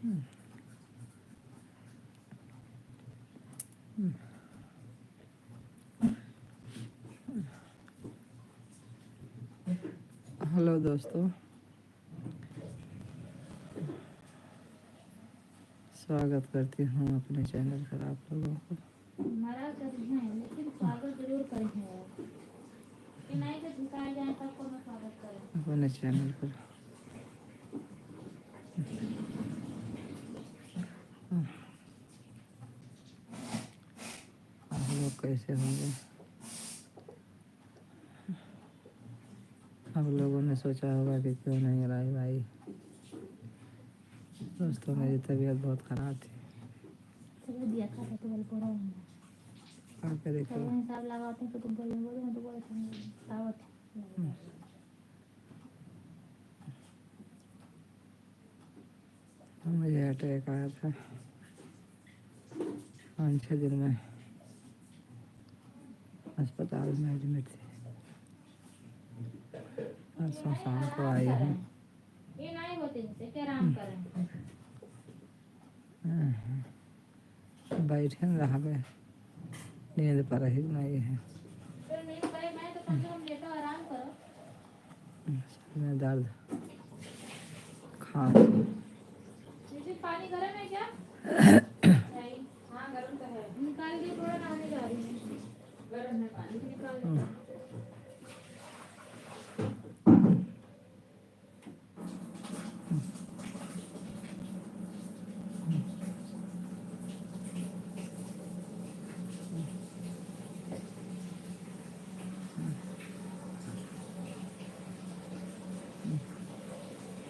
Hello दोस्तों, स्वागत करती हूँ अपने चैनल पर आप लोगों को। हमारा करना है लेकिन स्वागत जरूर करेंगे कि नहीं तो झुकाए जाए तब कोनो स्वागत करें अपने चैनल पर। आप लोग कैसे होंगे? आप लोगों ने सोचा होगा कि क्यों नहीं आई भाई। दोस्तों, मेरी तबीयत बहुत खराब थी। चलो दिया था तो बोल पड़ा हूं करके देखो। चलो हिसाब लगाते हैं तो तुम बोलोगे मैं तो बोले दावत मुझे अटैक आया था 5-6 दिन में, अस्पताल में एडमिट थी। परसों शाम को आई हूँ। ये नहीं होते इनसे आराम करें बैठे न रहा गए, नींद पर ही नहीं है। फिर नींद करे मैं तो कम से कम लेटो आराम करो। सर में दर्द, खांसी। जैसे पानी गर्म है क्या? नहीं, हाँ गर्म तो है। निकाल के थोड़ा नहाने जा रही हूँ। गर्म है पानी तो निकाल दो।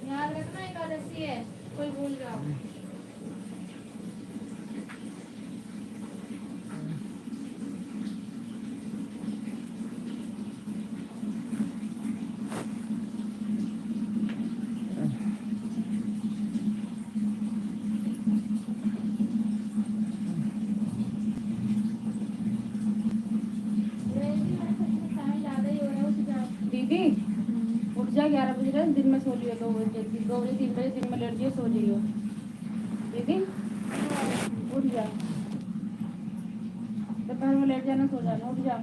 याद रखना एकादशी है, कोई भूल जाओ। दीदी उठ जा 11 बज रहे दिन में सो लियो 2 बजे 3 बजे दिन में लेट जियो सो जियो दीदी उठ जा दोपहर में लेट जाना सो जाना उठ जा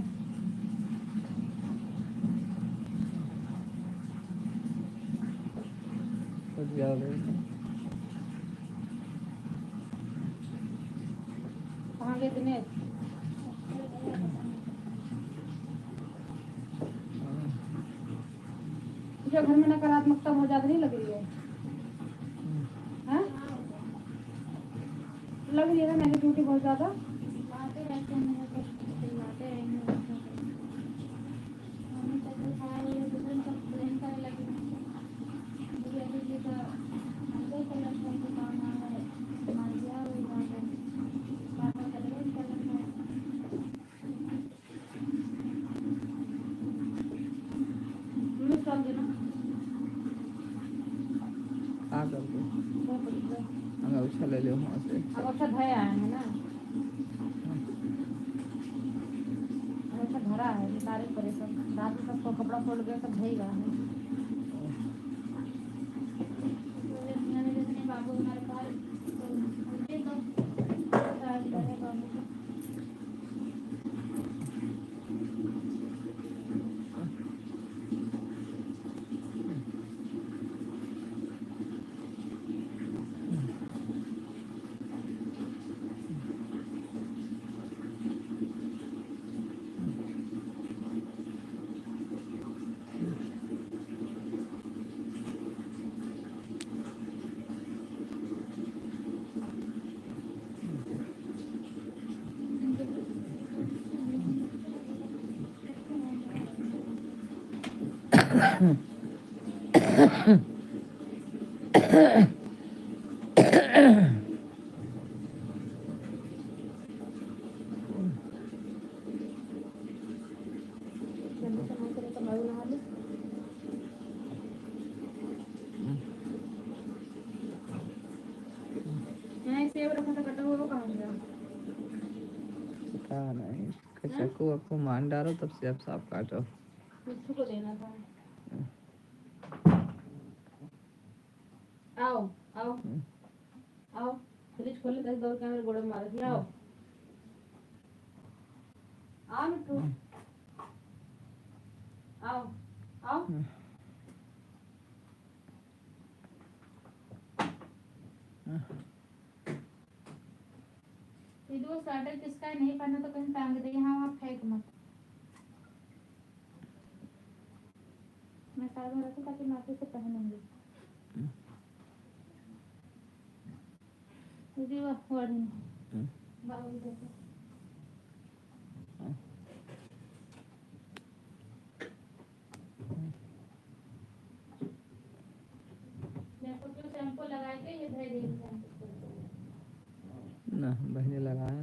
कहाँ गए दिनेश तुझे घर में नकारात्मकता बहुत ज्यादा नहीं लग रही है हाँ? लग रही है ना नेगेटिविटी बहुत ज्यादा बातें रहते हैं बातें रहेंगे ले लो वहाँ से। अब अच्छा भय आया है ना अच्छा भरा है तारीफ करे सब रात में सबको कपड़ा खोल गया सब भई रहा है बाबू हमारे पास पता नहीं, चाकू वाकू मान डालो तब से आप साफ काटो। मिट्टू को देना था आओ आओ आओ फ्रिज खोले तक दौड़ के मेरे गोड़े मार दिया आओ आओ मिट्टू आओ आओ दीदी वो स्वेटर किसका है नहीं पहना तो कहीं टांग दे यहाँ वहाँ फेंक मत मैं साथ में रखूँ ताकि माथे से पहनूंगी दीदी वो वही बाबू देखो मैं कुछ शैम्पू लगाए थे ये धैर्य ना बहने लगाए